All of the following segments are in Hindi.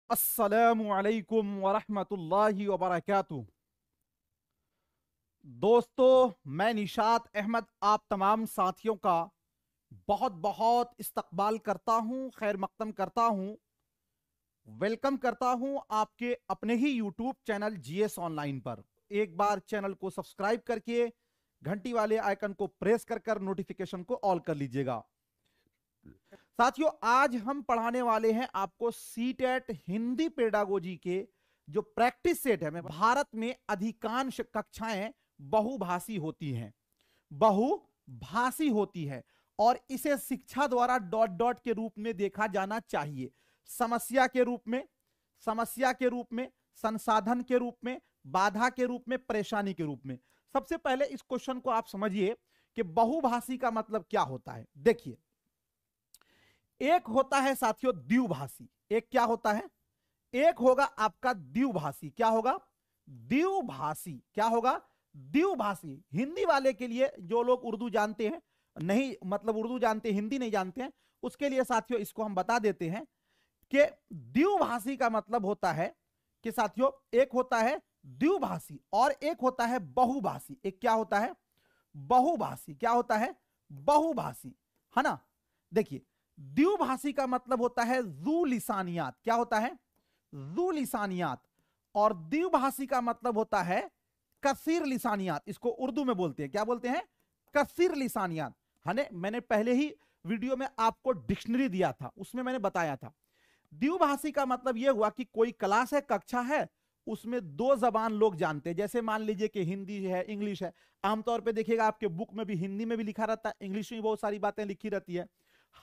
अस्सलामुअलैकुम वरहमतुल्लाहि वबरकातुहू। दोस्तों, मैं निशात अहमद आप तमाम साथियों का बहुत बहुत इस्तकबाल करता हूं, खैर मकदम करता हूं, वेलकम करता हूं आपके अपने ही यूट्यूब चैनल जीएस ऑनलाइन पर। एक बार चैनल को सब्सक्राइब करके घंटी वाले आइकन को प्रेस कर नोटिफिकेशन को ऑल कर लीजिएगा। साथियों, आज हम पढ़ाने वाले हैं आपको सीटेट हिंदी पेडागोजी के जो प्रैक्टिस सेट है। भारत में अधिकांश कक्षाएं बहुभाषी होती हैं, बहुभाषी होती है और इसे शिक्षा द्वारा डॉट डॉट के रूप में देखा जाना चाहिए। समस्या के रूप में, संसाधन के रूप में, बाधा के रूप में, परेशानी के रूप में। सबसे पहले इस क्वेश्चन को आप समझिए कि बहुभाषी का मतलब क्या होता है। देखिए, एक होता है साथियों द्विभाषी। एक क्या होता है? एक होगा आपका द्विभाषी। क्या होगा? द्विभाषी। क्या होगा? द्विभाषी। हिंदी वाले के लिए, जो लोग उर्दू जानते हैं, नहीं मतलब उर्दू जानते हिंदी नहीं जानते हैं, उसके लिए साथियों इसको हम बता देते हैं कि द्विभाषी का मतलब होता है कि साथियों एक होता है द्विभाषी और एक होता है बहुभाषी। एक क्या होता है? बहुभाषी। क्या होता है? बहुभाषी, है ना। देखिए, द्विभाषी का मतलब होता है जू लिसानियात। क्या होता है? जू लिसानियात। और द्विभाषी का मतलब होता है कसीर लिसानियात। इसको उर्दू में बोलते हैं, क्या बोलते हैं? कसीर लिसानियात। है, मैंने पहले ही वीडियो में आपको डिक्शनरी दिया था, उसमें मैंने बताया था। द्विभाषी का मतलब यह हुआ कि कोई क्लास है, कक्षा है, उसमें दो जबान लोग जानते हैं। जैसे मान लीजिए कि हिंदी है, इंग्लिश है। आमतौर पे देखिएगा आपके बुक में भी हिंदी में भी लिखा रहता है, इंग्लिश में भी बहुत सारी बातें लिखी रहती है।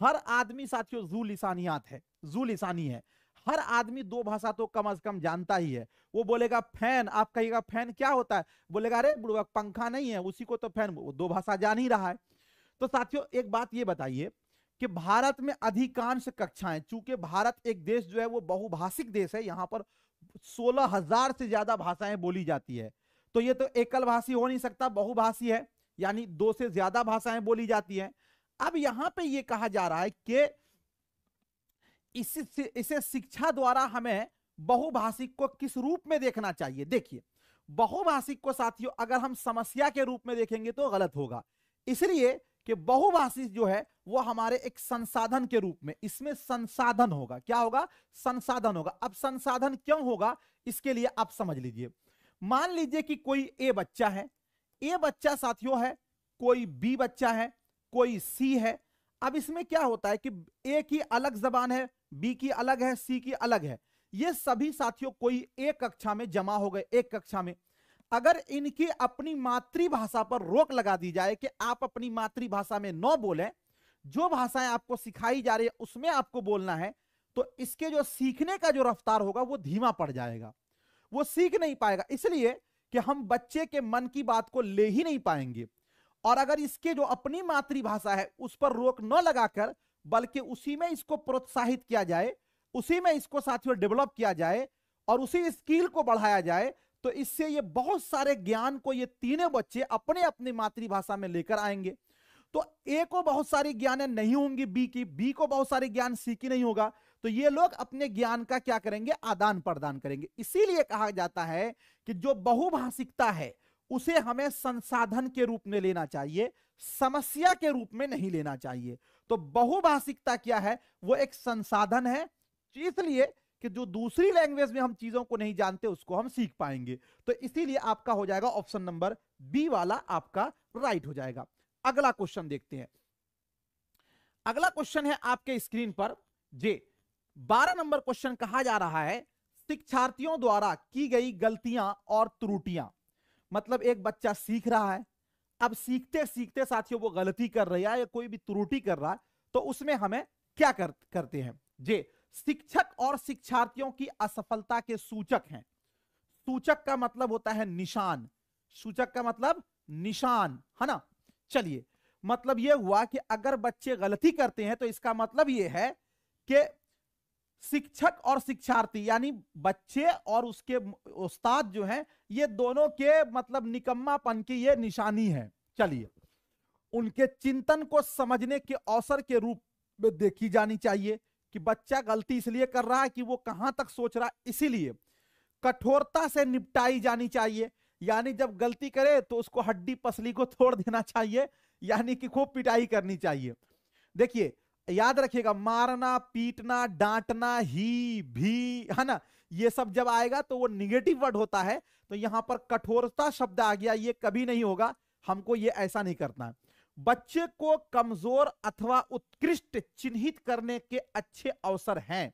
हर आदमी साथियों जू लिसानियात है, जू लिसानी है। हर आदमी दो भाषा तो कम से कम जानता ही है। वो बोलेगा फैन, आप कहिएगा फैन क्या होता है, बोलेगा अरे बुढ़वा पंखा नहीं है, उसी को तो फैन। वो दो भाषा जान ही रहा है। तो साथियों एक बात ये बताइए कि भारत में अधिकांश कक्षाएं, चूंकि भारत एक देश जो है वो बहुभाषिक देश है, यहां पर 16,000 से ज्यादा भाषाएं बोली जाती है। तो ये तो एकल भाषी हो नहीं सकता, बहुभाषी है, यानी दो से ज्यादा भाषाएं बोली जाती हैं। अब यहां पे ये कहा जा रहा है कि इसे शिक्षा द्वारा हमें बहुभाषिक को किस रूप में देखना चाहिए। देखिए, बहुभाषिक को साथियों अगर हम समस्या के रूप में देखेंगे तो गलत होगा, इसलिए कि बहुभाषिक जो है वो हमारे एक संसाधन के रूप में, इसमें संसाधन होगा। क्या होगा? संसाधन होगा। अब संसाधन क्यों होगा, इसके लिए आप समझ लीजिए। मान लीजिए कि कोई ए बच्चा है, ए बच्चा साथियों है, कोई बी बच्चा है, कोई सी है। अब इसमें क्या होता है कि ए की अलग जबान है, बी की अलग है, सी की अलग है। ये सभी साथियों कोई एक कक्षा में जमा हो गए, एक कक्षा में। अगर इनकी अपनी मातृभाषा पर रोक लगा दी जाए कि आप अपनी मातृभाषा में न बोलें, जो भाषाएं आपको सिखाई जा रही है उसमें आपको बोलना है, तो इसके जो सीखने का जो रफ्तार होगा वो धीमा पड़ जाएगा, वो सीख नहीं पाएगा। इसलिए कि हम बच्चे के मन की बात को ले ही नहीं पाएंगे। और अगर इसके जो अपनी मातृभाषा है उस पर रोक न लगाकर, बल्कि उसी में इसको प्रोत्साहित किया जाए, उसी में इसको साथियों डेवलप किया जाए और उसी स्किल को बढ़ाया जाए, तो इससे ये बहुत सारे ज्ञान को ये तीनों बच्चे अपने अपनी मातृभाषा में लेकर आएंगे। तो ए को बहुत सारी ज्ञान नहीं होंगी, बी को बहुत सारे ज्ञान सी की नहीं होगा, तो ये लोग अपने ज्ञान का क्या करेंगे? आदान प्रदान करेंगे। इसीलिए कहा जाता है कि जो बहुभाषिकता है उसे हमें संसाधन के रूप में लेना चाहिए, समस्या के रूप में नहीं लेना चाहिए। तो बहुभाषिकता क्या है? वो एक संसाधन है, इसलिए कि जो दूसरी लैंग्वेज में हम चीजों को नहीं जानते उसको हम सीख पाएंगे। तो इसीलिए आपका हो जाएगा ऑप्शन नंबर बी वाला आपका राइट हो जाएगा। अगला क्वेश्चन देखते हैं। अगला क्वेश्चन है आपके स्क्रीन पर जे 12 नंबर क्वेश्चन। कहा जा रहा है शिक्षार्थियों द्वारा की गई गलतियां और त्रुटियां। मतलब एक बच्चा सीख रहा है, अब सीखते सीखते साथियों वो गलती कर रहा है या कोई भी त्रुटि कर रहा है, तो उसमें हमें क्या करते हैं? जे शिक्षक और शिक्षार्थियों की असफलता के सूचक हैं। सूचक का मतलब होता है निशान, सूचक का मतलब निशान, है ना। चलिए, मतलब यह हुआ कि अगर बच्चे गलती करते हैं तो इसका मतलब यह है कि शिक्षक और शिक्षार्थी यानी बच्चे और उसके उस्ताद जो हैं, ये दोनों के मतलब निकम्मापन की ये निशानी है। चलिए, उनके चिंतन को समझने के अवसर के रूप में देखी जानी चाहिए। कि बच्चा गलती इसलिए कर रहा है कि वो कहां तक सोच रहा है, इसीलिए कठोरता से निपटाई जानी चाहिए। यानी जब गलती करे तो उसको हड्डी पसली को तोड़ देना चाहिए, यानी कि खूब पिटाई करनी चाहिए। देखिए याद रखिएगा, मारना, पीटना, डांटना, ही भी, है ना, ये सब जब आएगा तो वो निगेटिव वर्ड होता है। तो यहां पर कठोरता शब्द आ गया, ये कभी नहीं होगा, हमको ये ऐसा नहीं करना है। बच्चे को कमजोर अथवा उत्कृष्ट चिन्हित करने के अच्छे अवसर हैं।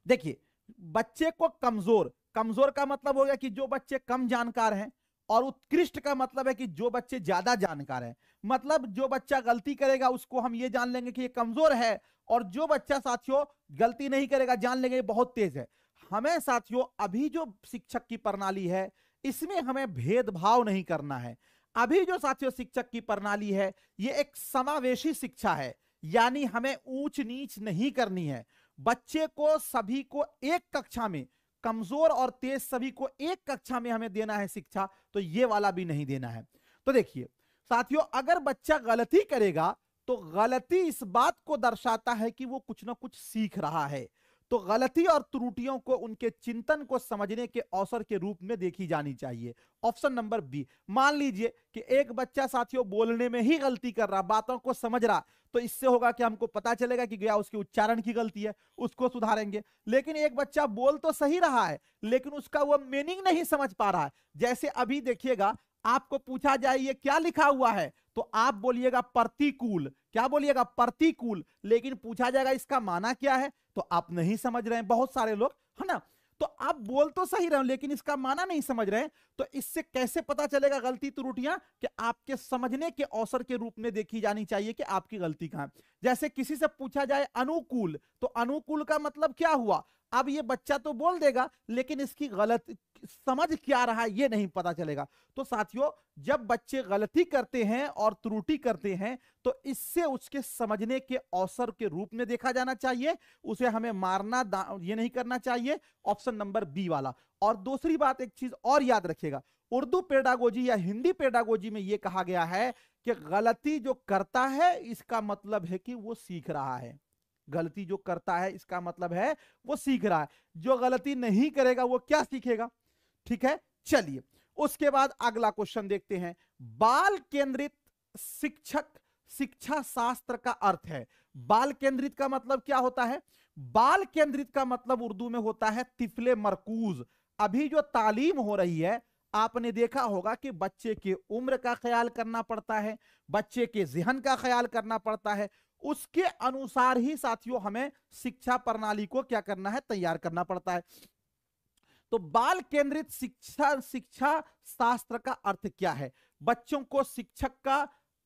देखिए बच्चे को कमजोर, कमजोर का मतलब हो गया कि जो बच्चे कम जानकार हैं, और उत्कृष्ट का मतलब है कि जो बच्चे ज्यादा जानकार हैं। मतलब जो बच्चा गलती करेगा उसको हम ये जान लेंगे कि ये कमजोर है, और जो बच्चा साथियों गलती नहीं करेगा जान लेंगे ये बहुत तेज है। हमें साथियों अभी जो शिक्षक की प्रणाली है इसमें हमें भेदभाव नहीं करना है। अभी जो साथियों शिक्षक की प्रणाली है ये एक समावेशी शिक्षा है, यानी हमें ऊंच नीच नहीं करनी है। बच्चे को सभी को एक कक्षा में, कमजोर और तेज सभी को एक कक्षा में हमें देना है शिक्षा, तो ये वाला भी नहीं देना है। तो देखिए साथियों, अगर बच्चा गलती करेगा तो गलती इस बात को दर्शाता है कि वो कुछ ना कुछ सीख रहा है। तो गलती और त्रुटियों को उनके चिंतन को समझने के अवसर के रूप में देखी जानी चाहिए। Option number B. मान लीजिए कि एक बच्चा साथियों बोलने में ही गलती कर रहा, बातों को समझ रहा, तो इससे होगा कि हमको पता चलेगा कि गया उसके उच्चारण की गलती है, उसको सुधारेंगे। लेकिन एक बच्चा बोल तो सही रहा है लेकिन उसका वो मीनिंग नहीं समझ पा रहा है। जैसे अभी देखिएगा, आपको पूछा जाए ये क्या लिखा हुआ है, तो आप बोलिएगा प्रतिकूल। क्या बोलिएगा? प्रतिकूल। लेकिन पूछा जाएगा इसका माना क्या है, तो आप नहीं समझ रहे हैं, बहुत सारे लोग, है ना। तो आप बोल तो सही रहे हो लेकिन इसका माना नहीं समझ रहे हैं। तो इससे कैसे पता चलेगा गलती त्रुटियां? कि आपके समझने के अवसर के रूप में देखी जानी चाहिए कि आपकी गलती कहां है। जैसे किसी से पूछा जाए अनुकूल, तो अनुकूल का मतलब क्या हुआ? अब ये बच्चा तो बोल देगा लेकिन इसकी गलत समझ क्या रहा है ये नहीं पता चलेगा। तो साथियों जब बच्चे गलती करते हैं और त्रुटि करते हैं तो इससे उसके समझने के अवसर के रूप में देखा जाना चाहिए। उसे हमें मारना ये नहीं करना चाहिए। ऑप्शन नंबर बी वाला। और दूसरी बात, एक चीज और याद रखिएगा, उर्दू पेडागोजी या हिंदी पेडागोजी में यह कहा गया है कि गलती जो करता है इसका मतलब है कि वो सीख रहा है। गलती जो करता है इसका मतलब है वो सीख रहा है। जो गलती नहीं करेगा वो क्या सीखेगा? ठीक है, चलिए उसके बाद अगला क्वेश्चन देखते हैं। बाल केंद्रित शिक्षक शिक्षा शास्त्र का अर्थ है। बाल केंद्रित का मतलब क्या होता है? बाल केंद्रित का मतलब उर्दू में होता है तिफले मरकूज। अभी जो तालीम हो रही है आपने देखा होगा कि बच्चे के उम्र का ख्याल करना पड़ता है, बच्चे के ज़हन का ख्याल करना पड़ता है, उसके अनुसार ही साथियों हमें शिक्षा प्रणाली को क्या करना है, तैयार करना पड़ता है। तो बाल केंद्रित शिक्षा शास्त्र का अर्थ क्या है? बच्चों को शिक्षक का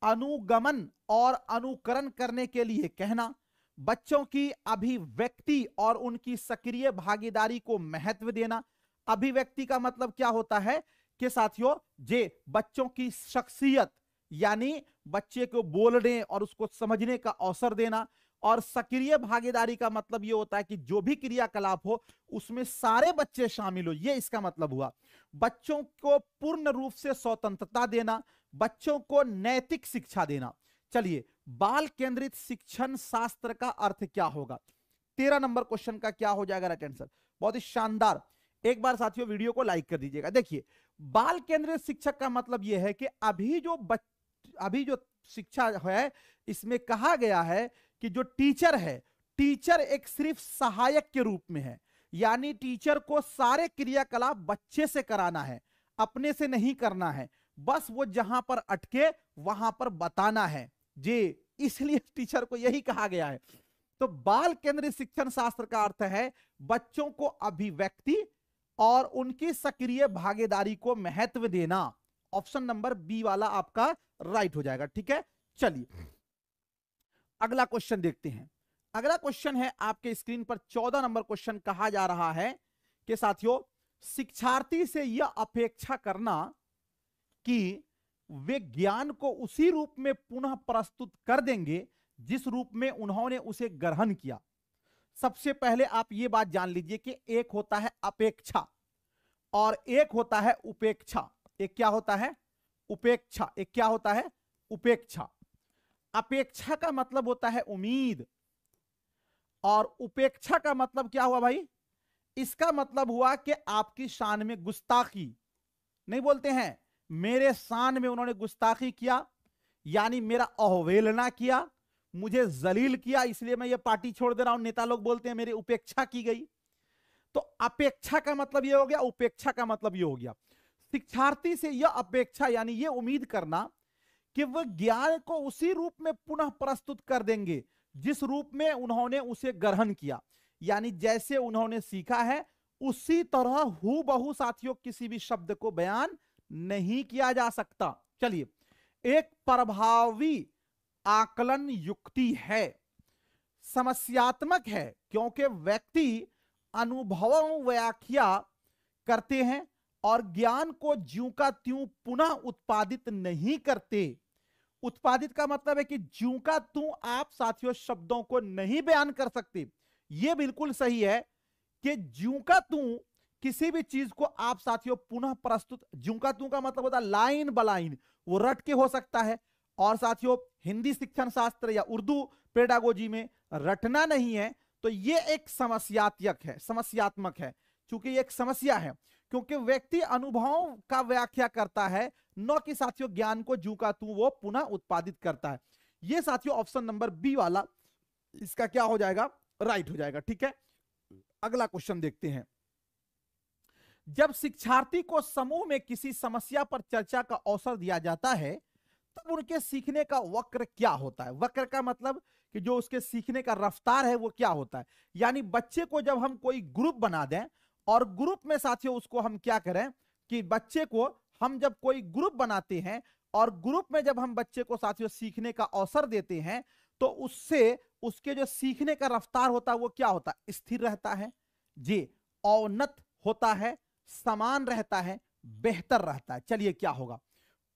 अनुगमन और अनुकरण करने के लिए कहना, बच्चों की अभिव्यक्ति और उनकी सक्रिय भागीदारी को महत्व देना। अभिव्यक्ति का मतलब क्या होता है कि साथियों जे बच्चों की शख्सियत, यानी बच्चे को बोलने और उसको समझने का अवसर देना। और सक्रिय भागीदारी का मतलब यह होता है कि जो भी क्रियाकलाप हो उसमें सारे बच्चे शामिल हो, यह इसका मतलब हुआ। बच्चों को पूर्ण रूप से स्वतंत्रता देना, बच्चों को नैतिक शिक्षा देना। चलिए बाल केंद्रित शिक्षण शास्त्र का अर्थ क्या होगा? 13 नंबर क्वेश्चन का क्या हो जाएगा राइट आंसर? बहुत ही शानदार। एक बार साथियों वीडियो को लाइक कर दीजिएगा। देखिए बाल केंद्रित शिक्षक का मतलब यह है कि अभी जो शिक्षा है इसमें कहा गया है कि जो टीचर है, टीचर एक सिर्फ सहायक के रूप में है। यानी टीचर को सारे क्रियाकलाप बच्चे से कराना है, अपने से नहीं करना है। बस वो जहां पर अटके वहां पर बताना है जी, इसलिए टीचर को यही कहा गया है। तो बाल केंद्रित शिक्षण शास्त्र का अर्थ है बच्चों को अभिव्यक्ति और उनकी सक्रिय भागीदारी को महत्व देना। ऑप्शन नंबर बी वाला आपका राइट हो जाएगा। ठीक है, चलिए अगला क्वेश्चन देखते हैं। अगला क्वेश्चन है आपके स्क्रीन पर 14 नंबर क्वेश्चन। कहा जा रहा है कि साथियों शिक्षार्थी से यह अपेक्षा करना कि वे ज्ञान को उसी रूप में पुनः प्रस्तुत कर देंगे जिस रूप में उन्होंने उसे ग्रहण किया। सबसे पहले आप यह बात जान लीजिए कि एक होता है अपेक्षा और एक होता है उपेक्षा। एक क्या होता है? उपेक्षा। एक क्या होता है? उपेक्षा। अपेक्षा का मतलब होता है उम्मीद, और उपेक्षा का मतलब क्या हुआ भाई? इसका मतलब हुआ कि आपकी शान में गुस्ताखी। नहीं बोलते हैं मेरे शान में उन्होंने गुस्ताखी किया, यानी मेरा अवहेलना किया, मुझे जलील किया, इसलिए मैं ये पार्टी छोड़ दे रहा हूं। नेता लोग बोलते हैं मेरी उपेक्षा की गई। तो अपेक्षा का मतलब ये हो गया, उपेक्षा का मतलब ये हो गया। शिक्षार्थी से यह अपेक्षा यानी ये उम्मीद करना कि वह ज्ञान को उसी रूप में पुनः प्रस्तुत कर देंगे जिस रूप में उन्होंने उसे ग्रहण किया, यानी जैसे उन्होंने सीखा है उसी तरह हूबहू साथियों किसी भी शब्द को बयान नहीं किया जा सकता। चलिए, एक प्रभावी आकलन युक्ति है, समस्यात्मक है, क्योंकि व्यक्ति अनुभवों व्याख्या करते हैं और ज्ञान को ज्यों का त्यों पुनः उत्पादित नहीं करते। उत्पादित का मतलब है कि ज्यों का त्यों आप साथियों शब्दों को नहीं बयान कर सकते। यह बिल्कुल सही है कि ज्यों का त्यों किसी भी चीज को आप साथियों पुनः प्रस्तुत, ज्यों का त्यों का मतलब होता है लाइन बलाइन, वो रट के हो सकता है। और साथियों हिंदी शिक्षण शास्त्र या उर्दू पेडागोजी में रटना नहीं है, तो ये एक समस्यात्मक है, चूंकि ये एक समस्या है, क्योंकि व्यक्ति अनुभवों का व्याख्या करता है, न कि साथियों ज्ञान को ज्यों का त्यों वो पुनः उत्पादित करता है। ये साथियों ऑप्शन नंबर बी वाला इसका क्या हो जाएगा? राइट हो जाएगा। ठीक है, अगला क्वेश्चन देखते हैं। जब शिक्षार्थी को समूह में किसी समस्या पर चर्चा का अवसर दिया जाता है तब उनके सीखने का वक्र क्या होता है? वक्र का मतलब कि जो उसके सीखने का रफ्तार है वो क्या होता है। यानी बच्चे को जब हम कोई ग्रुप बना दें और ग्रुप में साथियों उसको हम क्या करें कि बच्चे को हम जब कोई ग्रुप बनाते हैं और ग्रुप में जब हम बच्चे को साथियों सीखने का अवसर देते हैं तो उससे उसके जो सीखने का रफ्तार होता है वो क्या होता है? स्थिर रहता है जी, अवनत होता है, समान रहता है, बेहतर रहता है। चलिए क्या होगा?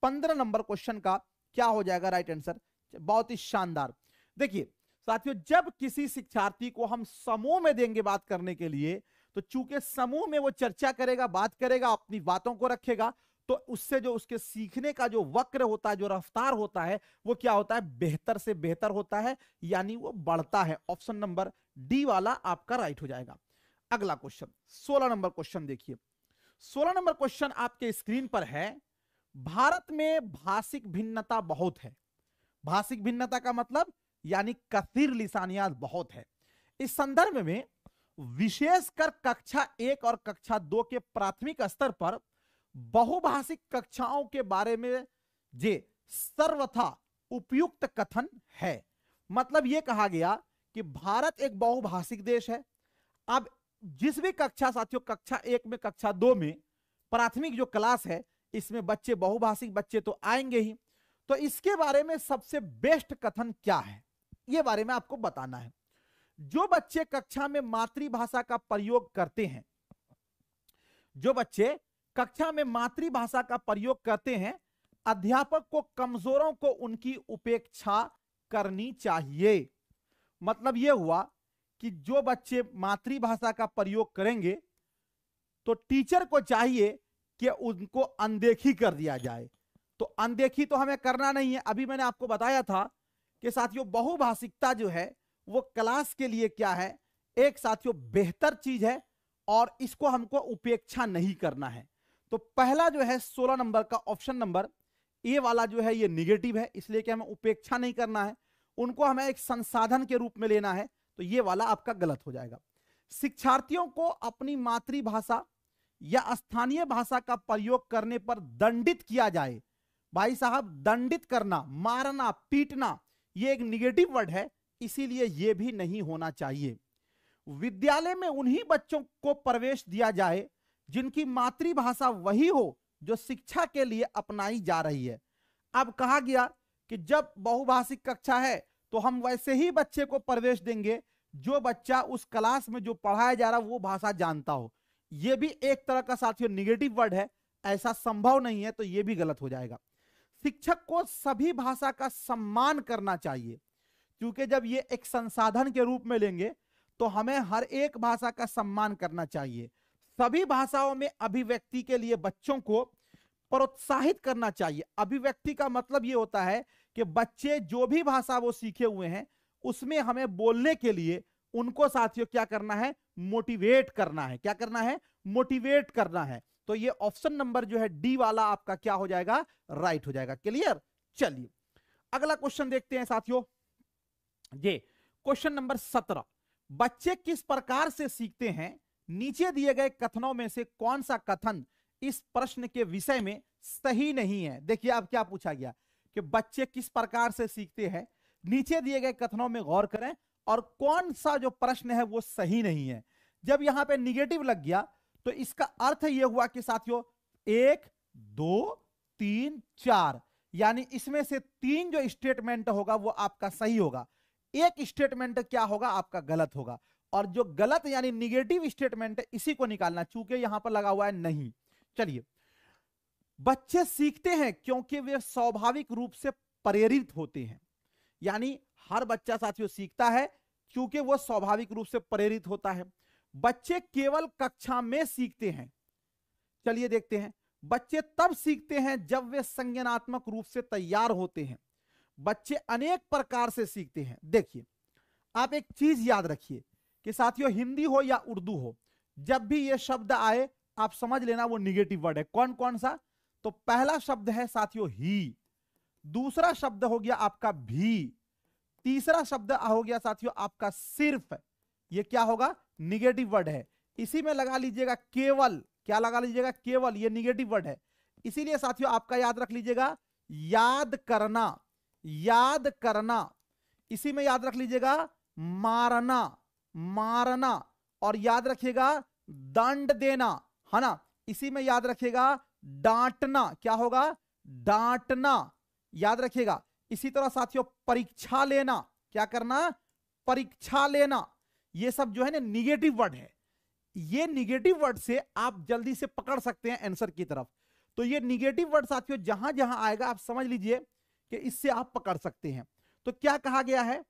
15 नंबर क्वेश्चन का क्या हो जाएगा राइट आंसर? बहुत ही शानदार। देखिए साथियों, जब किसी शिक्षार्थी को हम समूह में देंगे बात करने के लिए, तो चूंकि समूह में वो चर्चा करेगा, बात करेगा, अपनी बातों को रखेगा, तो उससे जो उसके सीखने का जो वक्र होता है, जो रफ्तार होता है, वो क्या होता है? बेहतर से बेहतर होता है, यानी वो बढ़ता है। ऑप्शन नंबर डी वाला आपका राइट हो जाएगा। अगला क्वेश्चन 16 नंबर क्वेश्चन देखिए। 16 नंबर क्वेश्चन आपके स्क्रीन पर है। भारत में भाषिक भिन्नता बहुत है। भाषिक भिन्नता का मतलब यानी कसीर लिसानियात बहुत है। इस संदर्भ में विशेषकर कक्षा 1 और कक्षा 2 के प्राथमिक स्तर पर बहुभाषिक कक्षाओं के बारे में जे सर्वथा उपयुक्त कथन है। मतलब यह कहा गया कि भारत एक बहुभाषिक देश है। अब जिस भी कक्षा साथियों, कक्षा 1 में कक्षा 2 में प्राथमिक जो क्लास है, इसमें बच्चे बहुभाषिक बच्चे तो आएंगे ही, तो इसके बारे में सबसे बेस्ट कथन क्या है ये बारे में आपको बताना है। जो बच्चे कक्षा में मातृभाषा का प्रयोग करते हैं, जो बच्चे कक्षा में मातृभाषा का प्रयोग करते हैं, अध्यापक को कमजोरों को उनकी उपेक्षा करनी चाहिए। मतलब यह हुआ कि जो बच्चे मातृभाषा का प्रयोग करेंगे तो टीचर को चाहिए कि उनको अनदेखी कर दिया जाए। तो अनदेखी तो हमें करना नहीं है। अभी मैंने आपको बताया था कि साथियों बहुभाषिकता जो है वो क्लास के लिए क्या है? एक साथियों बेहतर चीज है और इसको हमको उपेक्षा नहीं करना है। तो पहला जो है 16 नंबर का ऑप्शन नंबर ए वाला जो है ये निगेटिव है, इसलिए कि हमें उपेक्षा नहीं करना है, उनको हमें एक संसाधन के रूप में लेना है। तो ये वाला आपका गलत हो जाएगा। शिक्षार्थियों को अपनी मातृभाषा या स्थानीय भाषा का प्रयोग करने पर दंडित किया जाए। भाई साहब, दंडित करना, मारना, पीटना, ये एक निगेटिव वर्ड है, इसीलिए ये भी नहीं होना चाहिए। विद्यालय में उन्हीं बच्चों को प्रवेश दिया जाए जिनकी मातृभाषा वही हो जो शिक्षा के लिए अपनाई जा रही है। अब कहा गया कि जब बहुभाषिक कक्षा है तो हम वैसे ही बच्चे को प्रवेश देंगे जो बच्चा उस क्लास में जो पढ़ाया जा रहा वो भाषा जानता हो। यह भी एक तरह का साथियों निगेटिव वर्ड है, ऐसा संभव नहीं है, तो यह भी गलत हो जाएगा। शिक्षक को सभी भाषा का सम्मान करना चाहिए, क्योंकि जब ये एक संसाधन के रूप में लेंगे तो हमें हर एक भाषा का सम्मान करना चाहिए। सभी भाषाओं में अभिव्यक्ति के लिए बच्चों को प्रोत्साहित करना चाहिए। अभिव्यक्ति का मतलब ये होता है कि बच्चे जो भी भाषा वो सीखे हुए हैं उसमें हमें बोलने के लिए उनको साथियों क्या करना है, मोटिवेट करना है। क्या करना है, मोटिवेट करना है। तो ये ऑप्शन नंबर जो है डी वाला आपका क्या हो जाएगा, राइट हो जाएगा। क्लियर। चलिए अगला क्वेश्चन देखते हैं साथियों। ये क्वेश्चन नंबर 17, बच्चे किस प्रकार से सीखते हैं, नीचे दिए गए कथनों में से कौन सा कथन इस प्रश्न के विषय में सही नहीं है। देखिए अब क्या पूछा गया कि बच्चे किस प्रकार से सीखते हैं, नीचे दिए गए कथनों में गौर करें और कौन सा जो प्रश्न है वो सही नहीं है। जब यहां पे निगेटिव लग गया तो इसका अर्थ यह हुआ कि साथियों 1 2 3 4, यानी इसमें से 3 जो स्टेटमेंट होगा वो आपका सही होगा, एक स्टेटमेंट क्या होगा, आपका गलत होगा। और जो गलत यानी निगेटिव स्टेटमेंट है इसी को निकालना, चूंकि यहां पर लगा हुआ है नहीं। चलिए, बच्चे सीखते हैं क्योंकि वे स्वाभाविक रूप से प्रेरित होते हैं, यानी हर बच्चा साथियों सीखता है क्योंकि वो स्वाभाविक रूप से प्रेरित होता है। बच्चे केवल कक्षा में सीखते हैं। चलिए देखते हैं, बच्चे तब सीखते हैं जब वे संज्ञानात्मक रूप से तैयार होते हैं। बच्चे अनेक प्रकार से सीखते हैं। देखिए आप एक चीज याद रखिए कि साथियों हिंदी हो या उर्दू हो, जब भी ये शब्द आए आप समझ लेना वो निगेटिव वर्ड है। कौन कौन सा, तो पहला शब्द है साथियों ही, दूसरा शब्द हो गया आपका भी, तीसरा शब्द हो गया साथियों आपका सिर्फ, ये क्या होगा, निगेटिव वर्ड है। इसी में लगा लीजिएगा केवल, क्या लगा लीजिएगा, केवल, ये निगेटिव वर्ड है। इसीलिए साथियों आपका याद रख लीजिएगा याद करना, याद करना, इसी में याद रख लीजिएगा मारना, मारना, और याद रखिएगा दंड देना, है ना, इसी में याद रखिएगा डांटना, क्या होगा, डांटना, याद रखिएगा। इसी तरह साथियों परीक्षा लेना, क्या करना, परीक्षा लेना, ये सब जो है ना निगेटिव वर्ड है। ये निगेटिव वर्ड से आप जल्दी से पकड़ सकते हैं आंसर की तरफ। तो ये निगेटिव वर्ड साथियों जहां जहां आएगा आप समझ लीजिए कि इससे आप पकड़ सकते हैं। तो क्या कहा गया है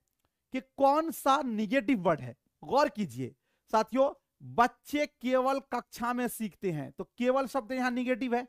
कि कौन सा निगेटिव वर्ड है, गौर कीजिए साथियों, बच्चे केवल कक्षा में सीखते हैं, तो केवल शब्द यहां निगेटिव है,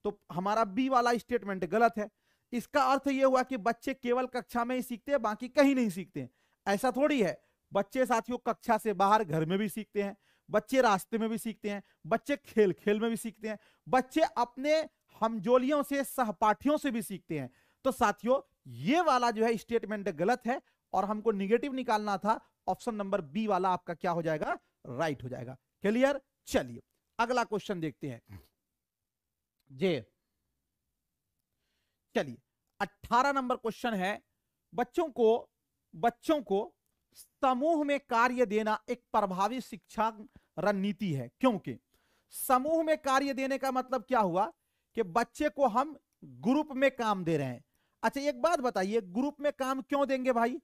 तो हमारा बी वाला स्टेटमेंट गलत है। इसका अर्थ यह हुआ कि बच्चे केवल कक्षा में ही सीखते हैं, बाकी कहीं नहीं सीखते हैं। ऐसा थोड़ी है, बच्चे साथियों कक्षा से बाहर घर में भी सीखते हैं, बच्चे रास्ते में भी सीखते हैं, बच्चे खेल खेल में भी सीखते हैं, बच्चे अपने हमजोलियों से, सहपाठियों से भी सीखते हैं। तो साथियों ये वाला जो है स्टेटमेंट गलत है और हमको निगेटिव निकालना था। ऑप्शन नंबर बी वाला आपका क्या हो जाएगा, राइट हो जाएगा। क्लियर। चलिए अगला क्वेश्चन देखते हैं जे। चलिए 18 नंबर क्वेश्चन है, बच्चों को समूह में कार्य देना एक प्रभावी शिक्षा रणनीति है, क्योंकि समूह में कार्य देने का मतलब क्या हुआ कि बच्चे को हम ग्रुप में काम दे रहे हैं। अच्छा एक बात बताइए, ग्रुप में काम क्यों देंगे भाई,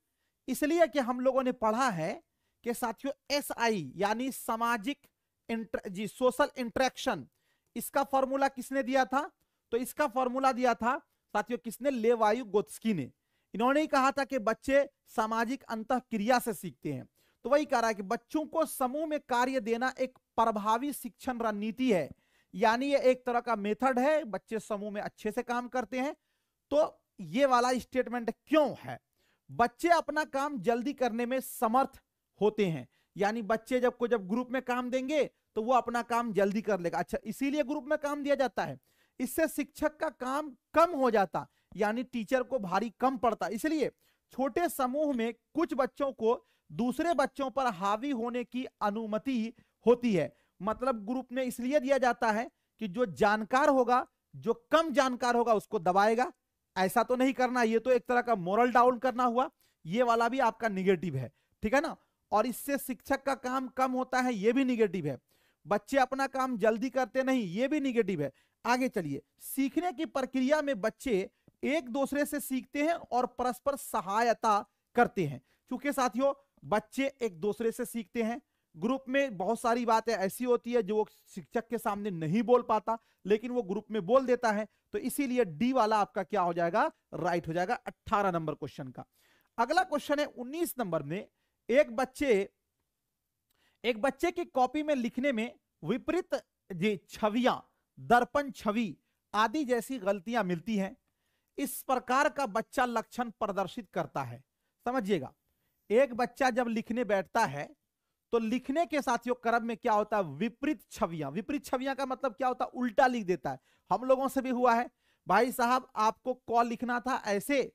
इसलिए कि हम लोगों ने पढ़ा है कि साथियों एसआई यानी सामाजिक सोशल इंटरेक्शन, इसका फॉर्मूला किसने दिया था, तो इसका फॉर्मूला दिया था साथियों किसने, लेवायुगोत्स्की ने। इन्होंने ही कहा था कि बच्चे सामाजिक अंतःक्रिया से सीखते हैं। तो वही कह रहा है कि बच्चों को समूह में कार्य देना एक प्रभावी शिक्षण रणनीति है, यानी ये एक तरह का मेथड है, बच्चे समूह में अच्छे से काम करते हैं। तो ये वाला स्टेटमेंट क्यों है, बच्चे अपना काम जल्दी करने में समर्थ होते हैं, यानी बच्चे जब ग्रुप में काम देंगे तो वो अपना काम जल्दी कर लेगा। अच्छा इसीलिए ग्रुप में काम दिया जाता है, इससे शिक्षक का काम कम हो जाता, यानी टीचर को भारी कम पड़ता। इसलिए छोटे समूह में कुछ बच्चों को दूसरे बच्चों पर हावी होने की अनुमति होती है। मतलब ग्रुप में इसलिए दिया जाता है कि जो जानकार होगा, जो कम जानकार होगा उसको दबाएगा। ऐसा तो नहीं करना, ये तो एक तरह का मोरल डाउन करना हुआ। ये वाला भी आपका निगेटिव है, ठीक है ना। और इससे शिक्षक का काम कम होता है, ये भी निगेटिव है। बच्चे अपना काम जल्दी करते नहीं, ये भी निगेटिव है। आगे चलिए, सीखने की प्रक्रिया में बच्चे एक दूसरे से सीखते हैं और परस्पर सहायता करते हैं। क्योंकि साथियों बच्चे एक दूसरे से सीखते हैं, ग्रुप में बहुत सारी बातें ऐसी होती है जो वो शिक्षक के सामने नहीं बोल पाता, लेकिन वो ग्रुप में बोल देता है। तो इसीलिए डी वाला आपका क्या हो जाएगा, राइट हो जाएगा 18 नंबर क्वेश्चन का। अगला क्वेश्चन है 19 नंबर में, एक बच्चे की कॉपी में लिखने में विपरीत छवियां, दर्पण छवि आदि जैसी गलतियां मिलती हैं। इस प्रकार का बच्चा लक्षण प्रदर्शित करता है। समझिएगा, एक बच्चा जब लिखने बैठता है तो लिखने के साथियों क्रम में क्या होता है, विपरीत छवियां। विपरीत छवियां का मतलब क्या होता है, उल्टा लिख देता है। हम लोगों से भी हुआ है भाई साहब, आपको क लिखना था ऐसे,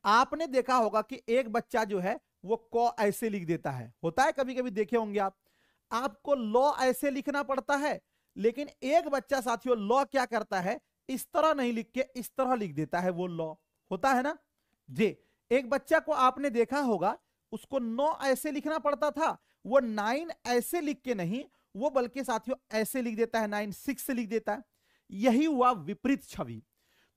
आपने देखा होगा कि एक बच्चा जो है वो क ऐसे लिख देता है, होता है कभी कभी, देखे होंगे आप। आपको लॉ ऐसे लिखना पड़ता है, लेकिन एक बच्चा साथियों लॉ क्या करता है, इस तरह नहीं लिख के इस तरह लिख देता है, वो लॉ होता है ना जी। एक बच्चा को आपने देखा होगा, उसको 9 ऐसे लिखना पड़ता था, वो 9 ऐसे लिख के नहीं, वो बल्कि साथियों ऐसे लिख देता है, 9 6 से लिख देता है। यही हुआ विपरीत छवि।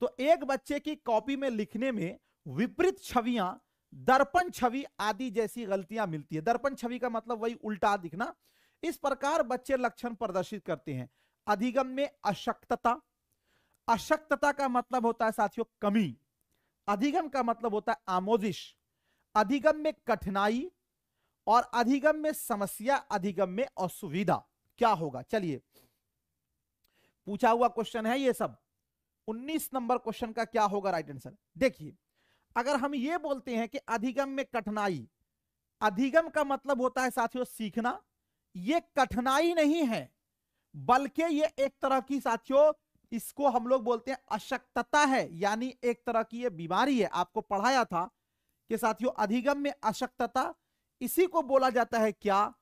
तो एक बच्चे की कॉपी में लिखने में विपरीत छवियां, दर्पण छवि आदि जैसी गलतियां मिलती है। दर्पण छवि का मतलब वही उल्टा दिखना। इस प्रकार बच्चे लक्षण प्रदर्शित करते हैं। अधिगम में अशक्तता, अशक्तता का मतलब होता है साथियों कमी, अधिगम का मतलब होता है आमोजिश, अधिगम में कठिनाई और अधिगम में समस्या, अधिगम में असुविधा। क्या होगा, चलिए पूछा हुआ क्वेश्चन है ये सब। 19 नंबर क्वेश्चन का क्या होगा राइट आंसर, देखिए। अगर हम ये बोलते हैं कि अधिगम में कठिनाई, अधिगम का मतलब होता है साथियों सीखना, ये कठिनाई नहीं है, बल्कि ये एक तरह की साथियों, इसको हम लोग बोलते हैं अशक्तता है, यानी एक तरह की ये बीमारी है। आपको पढ़ाया था कि साथियों अधिगम में अशक्तता, इसी को बोला जाता है क्या,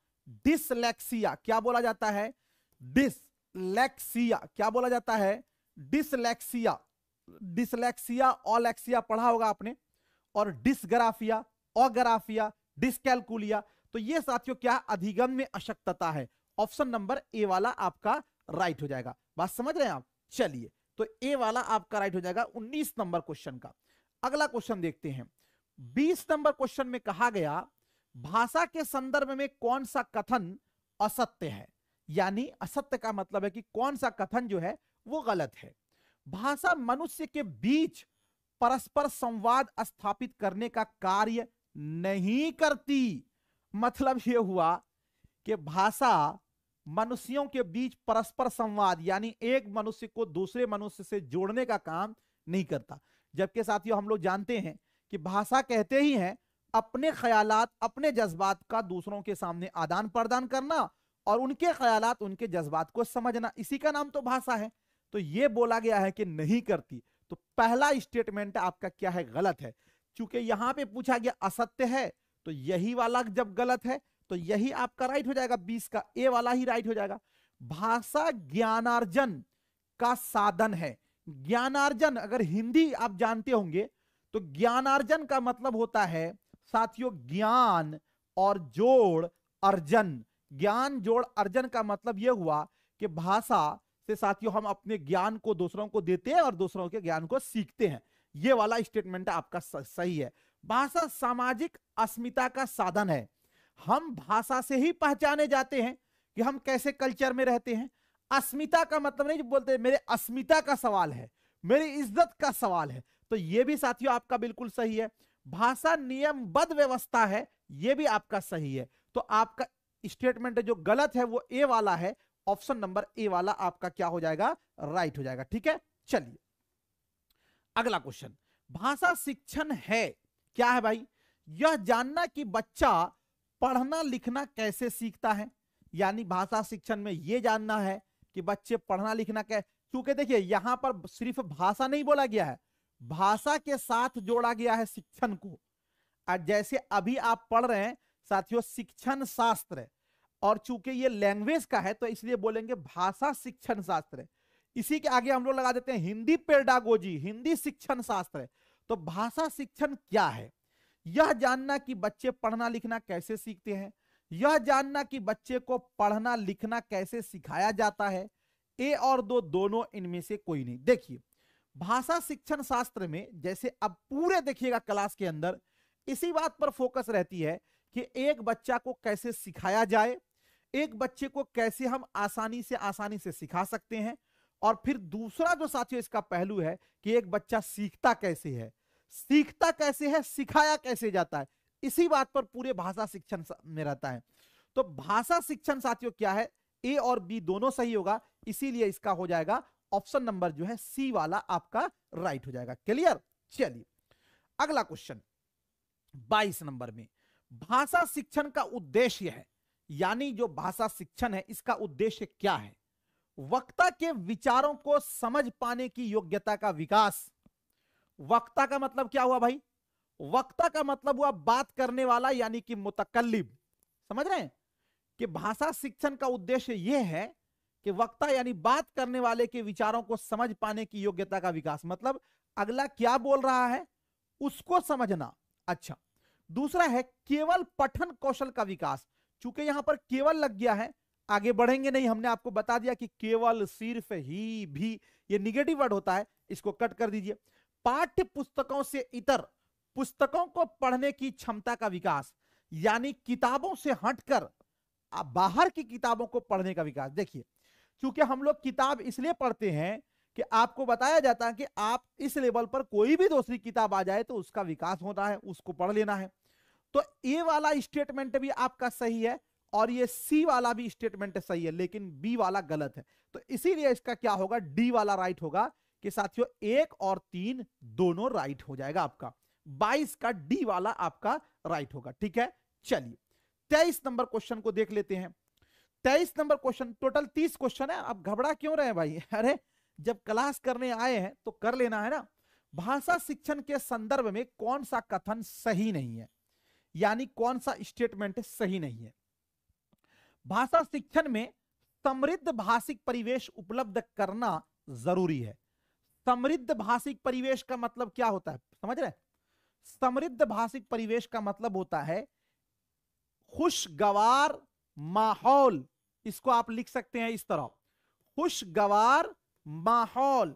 डिसलेक्सिया। क्या बोला जाता है, डिसलेक्सिया। क्या बोला जाता है, डिसलेक्सिया। डिसलेक्सिया, ओलेक्सिया पढ़ा होगा आपने, और डिसग्राफिया, ओग्राफिया, डिसकैलकुलिया। तो ये साथियों क्या, अधिगम में अशक्तता है। ऑप्शन नंबर ए वाला आपका राइट हो जाएगा। बात समझ रहे हैं आप, चलिए तो ए वाला आपका राइट हो जाएगा 19 नंबर क्वेश्चन का। अगला क्वेश्चन देखते हैं। 20 नंबर क्वेश्चन में कहा गया, भाषा के संदर्भ में कौन सा कथन असत्य है, यानी असत्य का मतलब है कि कौन सा कथन जो है वो गलत है। भाषा मनुष्य के बीच परस्पर संवाद स्थापित करने का कार्य नहीं करती। मतलब यह हुआ कि भाषा मनुष्यों के बीच परस्पर संवाद, यानी एक मनुष्य को दूसरे मनुष्य से जोड़ने का काम नहीं करता। जबकि साथियों हम लोग जानते हैं कि भाषा कहते ही हैं अपने ख्यालात, अपने जज्बात का दूसरों के सामने आदान प्रदान करना और उनके ख्यालात, उनके जज्बात को समझना, इसी का नाम तो भाषा है। तो यह बोला गया है कि नहीं करती, तो पहला स्टेटमेंट आपका क्या है, गलत है। क्योंकि यहां पे पूछा गया असत्य है, तो यही वाला जब गलत है तो यही आपका राइट हो जाएगा, 20 का ए वाला ही राइट हो जाएगा। भाषा ज्ञानार्जन का साधन है। ज्ञानार्जन, अगर हिंदी आप जानते होंगे तो ज्ञानार्जन का मतलब होता है साथियों ज्ञान और जोड़ अर्जन। ज्ञान जोड़ अर्जन का मतलब यह हुआ कि भाषा से साथियों हम अपने ज्ञान को दूसरों को देते हैं और दूसरों के ज्ञान को सीखते हैं। यह वाला स्टेटमेंट आपका सही है। भाषा सामाजिक अस्मिता का साधन है। हम भाषा से ही पहचाने जाते हैं कि हम कैसे कल्चर में रहते हैं। अस्मिता का मतलब नहीं बोलते मेरे अस्मिता का सवाल है, मेरी इज्जत का सवाल है, तो यह भी साथियों आपका बिल्कुल सही है। भाषा नियमबद्ध व्यवस्था है, यह भी आपका सही है। तो आपका स्टेटमेंट जो गलत है वो ए वाला है। ऑप्शन नंबर ए वाला आपका क्या हो जाएगा, राइट हो जाएगा। ठीक है, चलिए अगला क्वेश्चन। भाषा शिक्षण है क्या है भाई, यह जानना कि बच्चा पढ़ना लिखना कैसे सीखता है। यानी भाषा शिक्षण में यह जानना है कि बच्चे पढ़ना लिखना कैसे, क्योंकि देखिए यहां पर सिर्फ भाषा नहीं बोला गया है, भाषा के साथ जोड़ा गया है शिक्षण को। और जैसे अभी आप पढ़ रहे हैं साथियों शिक्षण शास्त्र, और चूंकि ये लैंग्वेज का है तो इसलिए बोलेंगे भाषा शिक्षण शास्त्र। इसी के आगे हम लोग लगा देते हैं हिंदी पेडागोजी, हिंदी शिक्षण शास्त्र। तो भाषा शिक्षण क्या है, यह जानना कि बच्चे पढ़ना लिखना कैसे सीखते हैं, यह जानना कि बच्चे को पढ़ना लिखना कैसे सिखाया जाता है। ए और दो दोनों इनमें से कोई नहीं। देखिए भाषा शिक्षण शास्त्र में जैसे अब पूरे देखिएगा क्लास के अंदर इसी बात पर फोकस रहती है कि एक बच्चा को कैसे सिखाया जाए, एक बच्चे को कैसे हम आसानी से सिखा सकते हैं, और फिर दूसरा जो साथियों इसका पहलू है कि एक बच्चा सीखता कैसे है, सीखता कैसे है, सिखाया कैसे जाता है, इसी बात पर पूरे भाषा शिक्षण में रहता है। तो भाषा शिक्षण साथियों क्या है, ए और बी दोनों सही होगा, इसीलिए इसका हो जाएगा ऑप्शन नंबर जो है सी वाला आपका राइट हो जाएगा। क्लियर, चलिए अगला क्वेश्चन 22 नंबर में। भाषा शिक्षण का उद्देश्य है, यानी जो भाषा शिक्षण है इसका उद्देश्य क्या है? वक्ता के विचारों को समझ पाने की योग्यता का विकास। वक्ता का मतलब क्या हुआ भाई? वक्ता का मतलब हुआ बात करने वाला, यानी कि मुतकल्लिम। समझ रहे हैं कि भाषा शिक्षण का उद्देश्य यह है कि वक्ता यानी बात करने वाले के विचारों को समझ पाने की योग्यता का विकास, मतलब अगला क्या बोल रहा है उसको समझना। अच्छा, दूसरा है केवल पठन कौशल का विकास। चूंकि यहां पर केवल लग गया है, आगे बढ़ेंगे नहीं। हमने आपको बता दिया कि केवल, सिर्फ, ही, भी, ये निगेटिव वर्ड होता है, इसको कट कर दीजिए। पाठ्य पुस्तकों से इतर पुस्तकों को पढ़ने की क्षमता का विकास, यानी किताबों से हटकर बाहर की किताबों को पढ़ने का विकास। देखिए, क्योंकि हम लोग किताब इसलिए पढ़ते हैं कि आपको बताया जाता है कि आप इस लेवल पर कोई भी दूसरी किताब आ जाए तो उसका विकास होता है, उसको पढ़ लेना है। तो ए वाला स्टेटमेंट भी आपका सही है और ये सी वाला भी स्टेटमेंट सही है, लेकिन बी वाला गलत है। तो इसीलिए इसका क्या होगा, डी वाला राइट होगा कि साथियों 1 और 3 दोनों राइट हो जाएगा आपका। 22 का डी वाला आपका राइट होगा। ठीक है, चलिए 23 नंबर क्वेश्चन को देख लेते हैं। 23 नंबर क्वेश्चन, टोटल 30 क्वेश्चन है। आप घबरा क्यों रहे भाई? अरे जब क्लास करने आए हैं तो कर लेना है ना। भाषा शिक्षण के संदर्भ में कौन सा कथन सही नहीं है, यानी कौन सा स्टेटमेंट सही नहीं है? भाषा शिक्षण में समृद्ध भाषिक परिवेश उपलब्ध करना जरूरी है। समृद्ध भाषिक परिवेश का मतलब क्या होता है, समझ रहे? समृद्ध भाषिक परिवेश का मतलब होता है खुशगवार माहौल। इसको आप लिख सकते हैं इस तरह, खुशगवार माहौल।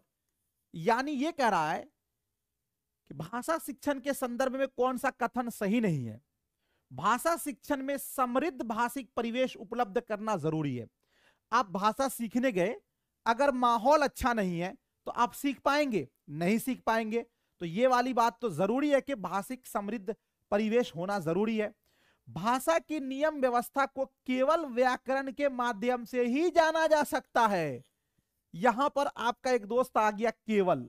यानी यह कह रहा है कि भाषा शिक्षण के संदर्भ में कौन सा कथन सही नहीं है? भाषा शिक्षण में समृद्ध भाषिक परिवेश उपलब्ध करना जरूरी है। आप भाषा सीखने गए, अगर माहौल अच्छा नहीं है तो आप सीख पाएंगे? नहीं सीख पाएंगे। तो ये वाली बात तो जरूरी है कि भाषिक समृद्ध परिवेश होना जरूरी है। भाषा की नियम व्यवस्था को केवल व्याकरण के माध्यम से ही जाना जा सकता है। यहां पर आपका एक दोस्त आ गया केवल,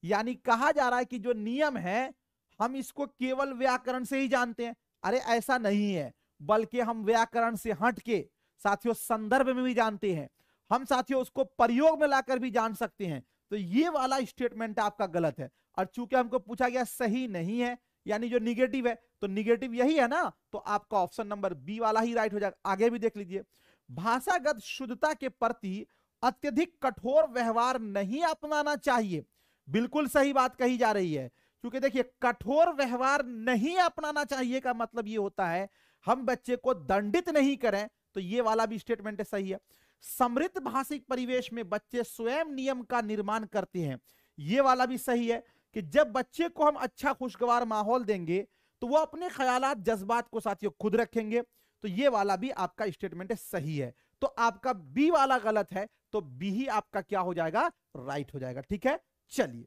यानी कहा जा रहा है कि जो नियम है हम इसको केवल व्याकरण से ही जानते हैं। अरे ऐसा नहीं है, बल्कि हम व्याकरण से हट के साथियों संदर्भ में भी जानते हैं, हम साथियों उसको प्रयोग में लाकर भी जान सकते हैं। तो ये वाला स्टेटमेंट आपका गलत है। और चूंकि हमको पूछा गया सही नहीं है, यानी जो निगेटिव है, तो निगेटिव यही है ना, तो आपका ऑप्शन नंबर बी वाला ही राइट हो जाएगा। आगे भी देख लीजिए, भाषागत शुद्धता के प्रति अत्यधिक कठोर व्यवहार नहीं अपनाना चाहिए। बिल्कुल सही बात कही जा रही है, क्योंकि देखिए कठोर व्यवहार नहीं अपनाना चाहिए का मतलब ये होता है हम बच्चे को दंडित नहीं करें। तो ये वाला भी स्टेटमेंट सही है। समृद्ध भाषिक परिवेश में बच्चे स्वयं नियम का निर्माण करते हैं। ये वाला भी सही है कि जब बच्चे को हम अच्छा खुशगवार माहौल देंगे तो वो अपने ख्यालात जज्बात को साथियों खुद रखेंगे। तो ये वाला भी आपका स्टेटमेंट सही है। तो आपका बी वाला गलत है, तो बी ही आपका क्या हो जाएगा, राइट हो जाएगा। ठीक है, चलिए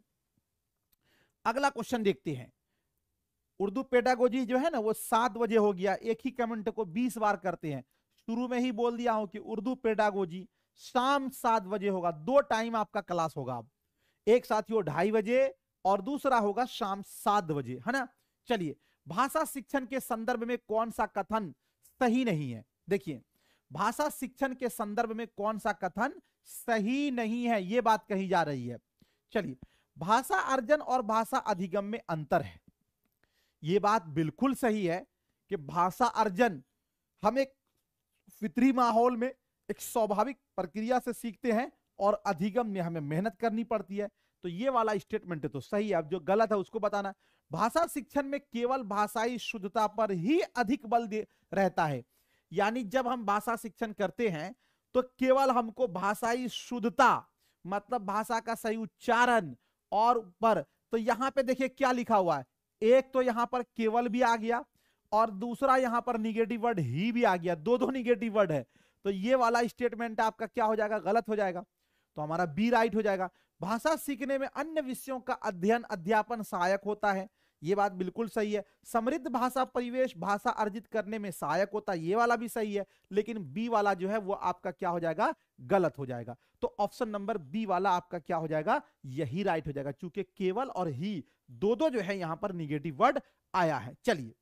अगला क्वेश्चन देखते हैं। उर्दू पेडागोजी जो है ना वो 7 बजे हो गया। एक ही कमेंट को 20 बार करते हैं। शुरू में ही बोल दिया हूं कि उर्दू पेडागोजी शाम 7 बजे होगा। 2 टाइम आपका क्लास होगा। अब एक साथियों 2:30 बजे और दूसरा होगा शाम 7 बजे, है ना। चलिए, भाषा शिक्षण के संदर्भ में कौन सा कथन सही नहीं है? देखिए, भाषा शिक्षण के संदर्भ में कौन सा कथन सही नहीं है, यह बात कही जा रही है। चलिए, भाषा अर्जन और भाषा अधिगम में अंतर है। यह बात बिल्कुल सही है कि भाषा अर्जन हम एक फितरी माहौल में एक स्वाभाविक प्रक्रिया से सीखते हैं और अधिगम में हमें मेहनत करनी पड़ती है। तो ये वाला स्टेटमेंट तो सही है। अब जो गलत है उसको बताना। भाषा शिक्षण में केवल भाषाई शुद्धता पर ही अधिक बल रहता है। यानी जब हम भाषा शिक्षण करते हैं तो केवल हमको भाषाई शुद्धता, मतलब भाषा का सही उच्चारण और पर, तो यहां पे देखिए क्या लिखा हुआ है, एक तो यहां पर केवल भी आ गया और दूसरा यहां पर निगेटिव वर्ड ही भी आ गया। दो निगेटिव वर्ड है। तो ये वाला स्टेटमेंट आपका क्या हो जाएगा, गलत हो जाएगा। तो हमारा बी राइट हो जाएगा। भाषा सीखने में अन्य विषयों का अध्ययन अध्यापन सहायक होता है। ये बात बिल्कुल सही है। समृद्ध भाषा परिवेश भाषा अर्जित करने में सहायक होता है, ये वाला भी सही है। लेकिन बी वाला जो है वो आपका क्या हो जाएगा, गलत हो जाएगा। तो ऑप्शन नंबर बी वाला आपका क्या हो जाएगा, यही राइट हो जाएगा, क्योंकि केवल और ही दो जो है यहां पर निगेटिव वर्ड आया है। चलिए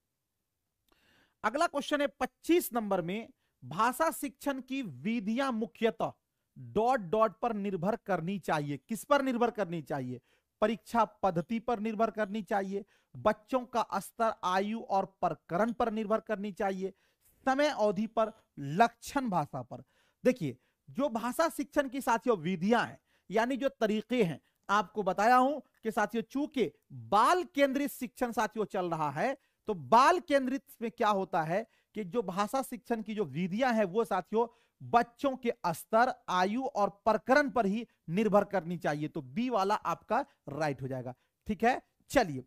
अगला क्वेश्चन है 25 नंबर में, भाषा शिक्षण की विधियां मुख्यतः डॉट डॉट पर निर्भर करनी चाहिए। किस पर निर्भर करनी चाहिए? परीक्षा पद्धति पर निर्भर करनी चाहिए, बच्चों का स्तर, आयु और प्रकरण पर निर्भर करनी चाहिए, समय अवधि पर, लक्षण भाषा पर। देखिए, जो भाषा शिक्षण की साथियों विधियां हैं, यानी जो तरीके हैं, आपको बताया हूं कि साथियों चूंकि बाल केंद्रित शिक्षण साथियों चल रहा है, तो बाल केंद्रित में क्या होता है कि जो भाषा शिक्षण की जो विधियां हैं वो साथियों बच्चों के स्तर, आयु और प्रकरण पर ही निर्भर करनी चाहिए। तो बी वाला आपका राइट हो जाएगा। ठीक है, चलिए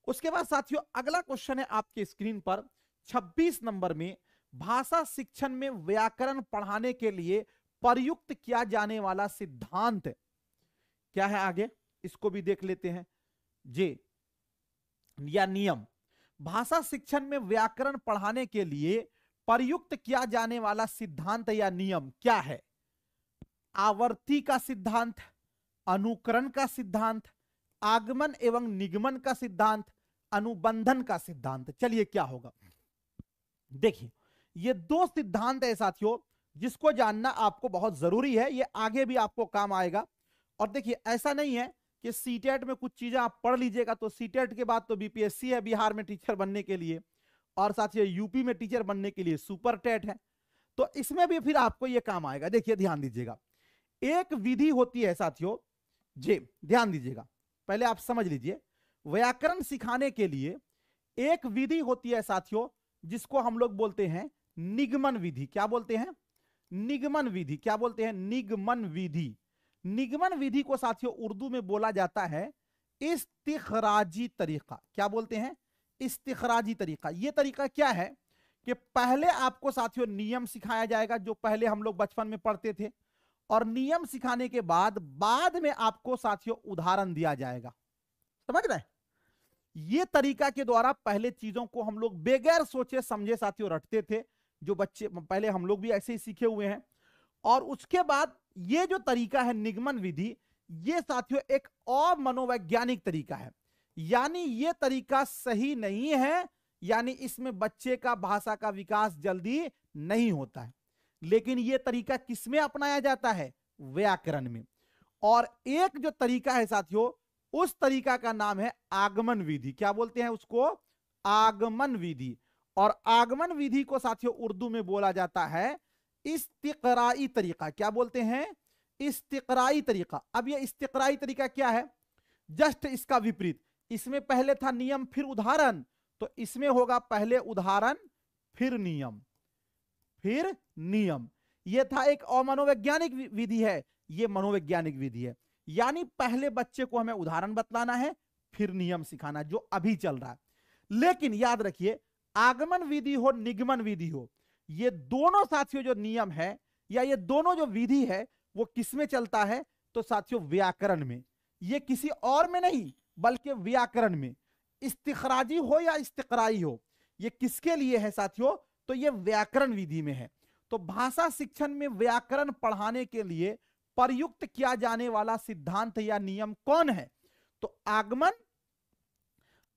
उसके बाद साथियों अगला क्वेश्चन है आपके स्क्रीन पर 26 नंबर में, भाषा शिक्षण में व्याकरण पढ़ाने के लिए प्रयुक्त किया जाने वाला सिद्धांत क्या है? आगे इसको भी देख लेते हैं जे या नियम। भाषा शिक्षण में व्याकरण पढ़ाने के लिए प्रयुक्त किया जाने वाला सिद्धांत या नियम क्या है? आवर्ती का सिद्धांत, अनुकरण का सिद्धांत, आगमन एवं निगमन का सिद्धांत, अनुबंधन का सिद्धांत। चलिए क्या होगा, देखिए ये दो सिद्धांत है साथियों जिसको जानना आपको बहुत जरूरी है, ये आगे भी आपको काम आएगा। और देखिए ऐसा नहीं है कि सीटेट में कुछ चीजें आप पढ़ लीजिएगा तो सीटेट के बाद तो बीपीएससी है बिहार में टीचर बनने के लिए, और साथियों यूपी में टीचर बनने के लिए सुपर टेट है, तो इसमें भी फिर आपको यह काम आएगा। देखिए ध्यान दीजिएगा, एक विधि होती है साथियों, जी ध्यान दीजिएगा, पहले आप समझ लीजिए, व्याकरण सिखाने के लिए एक विधि होती है साथियों जिसको हम लोग बोलते हैं निगमन विधि। क्या बोलते हैं? निगमन विधि। क्या बोलते हैं? निगमन विधि। निगमन विधि को साथियों उर्दू में बोला जाता है इस्तिखराजी तरीका। क्या बोलते हैं? इस्तिखराजी तरीका। यह तरीका क्या है कि पहले आपको साथियों नियम सिखाया जाएगा जो पहले हम लोग बचपन में पढ़ते थे, और नियम सिखाने के बाद में आपको साथियों उदाहरण दिया जाएगा। समझ रहे हैं? यह तरीका के द्वारा पहले चीजों को हम लोग बगैर सोचे समझे साथियों रटते थे, जो बच्चे पहले हम लोग भी ऐसे ही सीखे हुए हैं। और उसके बाद ये जो तरीका है निगमन विधि, ये साथियों एक और मनोवैज्ञानिक तरीका है, यानी ये तरीका सही नहीं है, यानी इसमें बच्चे का भाषा का विकास जल्दी नहीं होता है। लेकिन यह तरीका किसमें अपनाया जाता है? व्याकरण में। और एक जो तरीका है साथियों, उस तरीका का नाम है आगमन विधि। क्या बोलते हैं उसको? आगमन विधि। और आगमन विधि को साथियों उर्दू में बोला जाता है इस्तिक़राई तरीका। क्या बोलते हैं? इस्तिक़राई तरीका। अब ये इस्तिक़राई तरीका क्या है? जस्ट इसका विपरीत। इसमें पहले था नियम फिर उदाहरण, तो इसमें होगा पहले उदाहरण फिर नियम, फिर नियम। यह था एक अमनोवैज्ञानिक विधि है, यह मनोवैज्ञानिक विधि है, यानी पहले बच्चे को हमें उदाहरण बतलाना है फिर नियम सिखाना, जो अभी चल रहा है। लेकिन याद रखिए, आगमन विधि हो निगमन विधि हो, ये दोनों साथियों जो नियम है या ये दोनों जो विधि है वो किसमें चलता है? तो साथियों व्याकरण में। ये किसी और में नहीं बल्कि व्याकरण में। इस्तिखराजी हो या इस्तिक़राई हो, ये किसके लिए है साथियों? तो ये व्याकरण विधि में है। तो भाषा शिक्षण में व्याकरण पढ़ाने के लिए प्रयुक्त किया जाने वाला सिद्धांत या नियम कौन है? तो आगमन,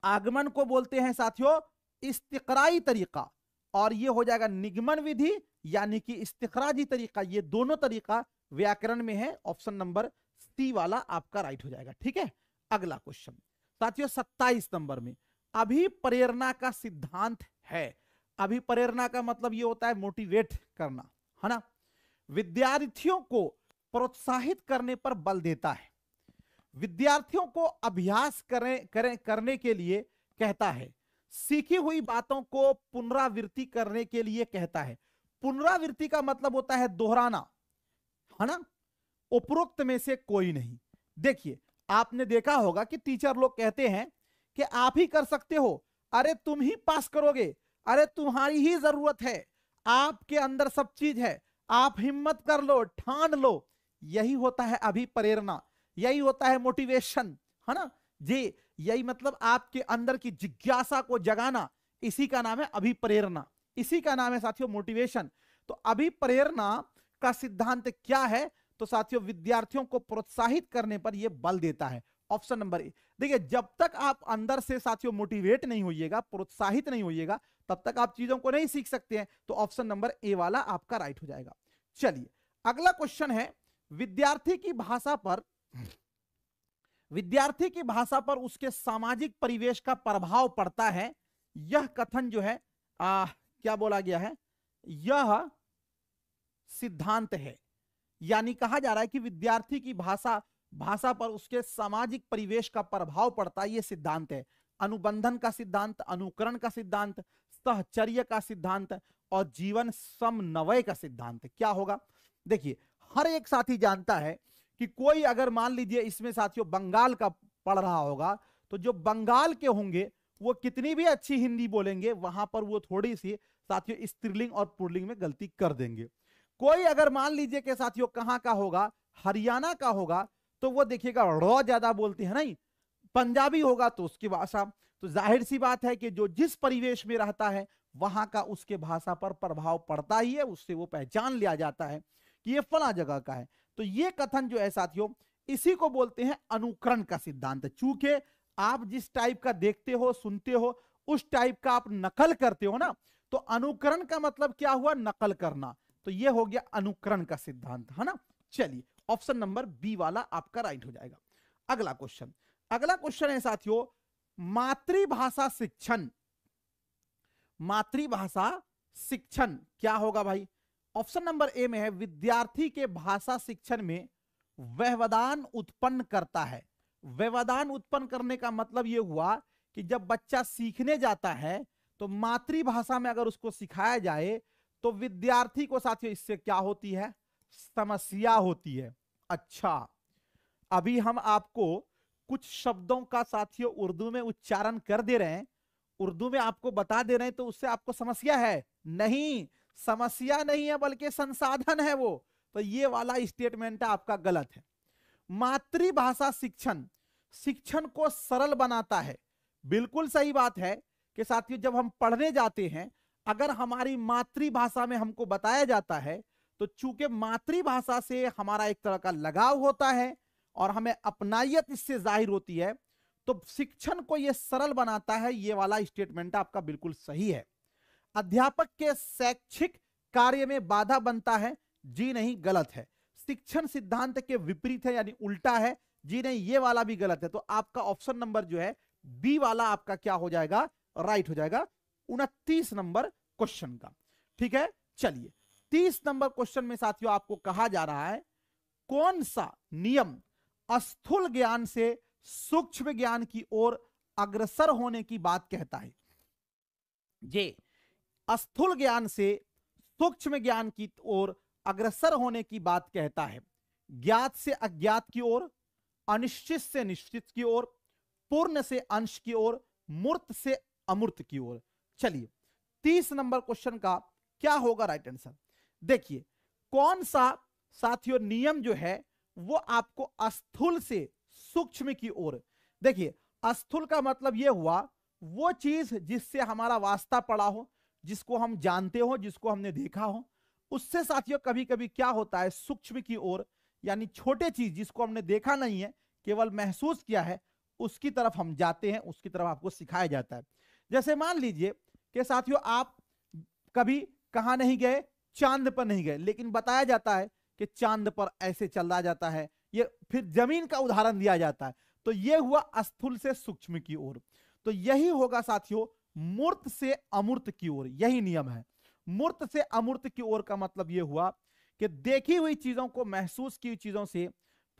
आगमन को बोलते हैं साथियों इस्तिक़राई तरीका, और ये हो जाएगा निगमन विधि यानी कि इस्तिखराजी तरीका। ये दोनों तरीका व्याकरण में है। ऑप्शन नंबर सी वाला आपका राइट हो जाएगा। ठीक है, अगला क्वेश्चन साथियों 27 नंबर में, अभिप्रेरणा का सिद्धांत है। अभिप्रेरणा का मतलब ये होता है मोटिवेट करना, है ना। विद्यार्थियों को प्रोत्साहित करने पर बल देता है, विद्यार्थियों को अभ्यास करने के लिए कहता है, सीखी हुई बातों को पुनरावृत्ति करने के लिए कहता है। पुनरावृत्ति का मतलब होता है दोहराना, है ना। उपरोक्त में से कोई नहीं। देखिए आपने देखा होगा कि टीचर लोग कहते हैं कि आप ही कर सकते हो, अरे तुम ही पास करोगे, अरे तुम्हारी ही जरूरत है, आपके अंदर सब चीज है, आप हिम्मत कर लो, ठान लो। यही होता है अभिप्रेरणा, यही होता है मोटिवेशन, है ना जी। यही मतलब आपके अंदर की जिज्ञासा को जगाना, इसी का नाम है अभिप्रेरणा, इसी का नाम है साथियों मोटिवेशन। तो अभिप्रेरणा का सिद्धांत क्या है? तो साथियों विद्यार्थियों को प्रोत्साहित करने पर यह बल देता है। Option number A. देखिए जब तक आप अंदर से साथियों मोटिवेट नहीं होइएगा, प्रोत्साहित नहीं होइएगा, तब तक आप चीजों को नहीं सीख सकते हैं। तो ऑप्शन नंबर ए वाला आपका राइट हो जाएगा। चलिए अगला क्वेश्चन है, विद्यार्थी की भाषा पर उसके सामाजिक परिवेश का प्रभाव पड़ता है, यह कथन जो है क्या बोला गया है, यह सिद्धांत है। यानी कहा जा रहा है कि विद्यार्थी की भाषा पर उसके सामाजिक परिवेश का प्रभाव पड़ता है, यह सिद्धांत है। अनुबंधन का सिद्धांत, अनुकरण का सिद्धांत, सहचर्य का सिद्धांत और जीवन समन्वय का सिद्धांत। क्या होगा? देखिए हर एक साथी जानता है कि कोई अगर मान लीजिए इसमें साथियों बंगाल का पढ़ रहा होगा, तो जो बंगाल के होंगे वो कितनी भी अच्छी हिंदी बोलेंगे, वहां पर वो थोड़ी सी साथियों स्त्रीलिंग और पुल्लिंग में गलती कर देंगे। कोई अगर मान लीजिए कि साथियों कहां का होगा, हरियाणा का होगा, तो वो देखिएगा र ज्यादा बोलते हैं, नहीं पंजाबी होगा तो उसकी भाषा, तो जाहिर सी बात है कि जो जिस परिवेश में रहता है वहां का उसके भाषा पर प्रभाव पड़ता ही है, उससे वो पहचान लिया जाता है कि ये फला जगह का है। तो ये कथन जो है साथियों, इसी को बोलते हैं अनुकरण का सिद्धांत। चूंकि आप जिस टाइप का देखते हो, सुनते हो, उस टाइप का आप नकल करते हो ना, तो अनुकरण का मतलब क्या हुआ? नकल करना। तो ये हो गया अनुकरण का सिद्धांत, है ना। चलिए ऑप्शन नंबर बी वाला आपका राइट हो जाएगा। अगला क्वेश्चन है साथियों, मातृभाषा शिक्षण क्या होगा भाई? ऑप्शन नंबर ए में है, विद्यार्थी के भाषा शिक्षण में व्यवधान उत्पन्न करता है। व्यवधान उत्पन्न करने का मतलब यह हुआ कि जब बच्चा सीखने जाता है तो मातृभाषा में अगर उसको सिखाया जाए तो विद्यार्थी को साथियों इससे क्या होती है? समस्या होती है। अच्छा, अभी हम आपको कुछ शब्दों का साथियों उर्दू में उच्चारण कर दे रहे हैं, उर्दू में आपको बता दे रहे हैं, तो उससे आपको समस्या है? नहीं, समस्या नहीं है बल्कि संसाधन है वो। तो ये वाला स्टेटमेंट आपका गलत है। मातृभाषा शिक्षण को सरल बनाता है। बिल्कुल सही बात है कि साथियों जब हम पढ़ने जाते हैं, अगर हमारी मातृभाषा में हमको बताया जाता है, तो चूंकि मातृभाषा से हमारा एक तरह का लगाव होता है और हमें अपनायत इससे जाहिर होती है, तो शिक्षण को यह सरल बनाता है। यह वाला स्टेटमेंट आपका बिल्कुल सही है। अध्यापक के शैक्षिक कार्य में बाधा बनता है, जी नहीं, गलत है। शिक्षण सिद्धांत के विपरीत है, यानी उल्टा है, जी नहीं, ये वाला भी गलत है। तो आपका ऑप्शन नंबर जो है बी वाला आपका क्या हो जाएगा? राइट हो जाएगा 29 नंबर क्वेश्चन का। ठीक है, चलिए 30 नंबर क्वेश्चन में साथियों आपको कहा जा रहा है, कौन सा नियम स्थूल ज्ञान से सूक्ष्म ज्ञान की ओर अग्रसर होने की बात कहता है? ये स्थूल ज्ञान से सूक्ष्म ज्ञान की ओर अग्रसर होने की बात कहता है। ज्ञात से अज्ञात की ओर, अनिश्चित से निश्चित की ओर, पूर्ण से अंश की ओर, मूर्त से अमूर्त की ओर। चलिए 30 नंबर क्वेश्चन का क्या होगा राइट आंसर? देखिए कौन सा साथियों नियम जो है वो आपको स्थूल से सूक्ष्म की ओर, देखिए स्थूल का मतलब यह हुआ वो चीज जिससे हमारा वास्ता पड़ा हो, जिसको हम जानते हो, जिसको हमने देखा हो, उससे साथियों कभी कभी क्या होता है सूक्ष्म की ओर, यानी छोटे चीज जिसको हमने देखा नहीं है, केवल महसूस किया है, उसकी तरफ हम जाते हैं, उसकी तरफ आपको सिखाया जाता है। जैसे मान लीजिए कि साथियों आप कभी कहां नहीं गए, चांद पर नहीं गए, लेकिन बताया जाता है कि चांद पर ऐसे चला जाता है, ये फिर जमीन का उदाहरण दिया जाता है। तो यह हुआ स्थूल से सूक्ष्म की ओर। तो यही होगा साथियों मूर्त से अमूर्त की ओर, यही नियम है। मूर्त से अमूर्त की ओर का मतलब यह हुआ कि देखी हुई चीजों को, महसूस की हुई चीजों से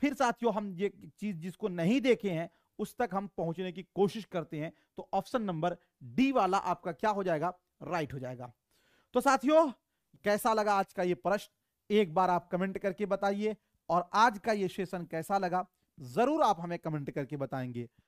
फिर साथियों हम ये चीज जिसको नहीं देखे हैं उस तक हम पहुंचने की कोशिश करते हैं। तो ऑप्शन नंबर डी वाला आपका क्या हो जाएगा? राइट हो जाएगा। तो साथियों कैसा लगा आज का ये प्रश्न, एक बार आप कमेंट करके बताइए, और आज का ये सेशन कैसा लगा जरूर आप हमें कमेंट करके बताएंगे।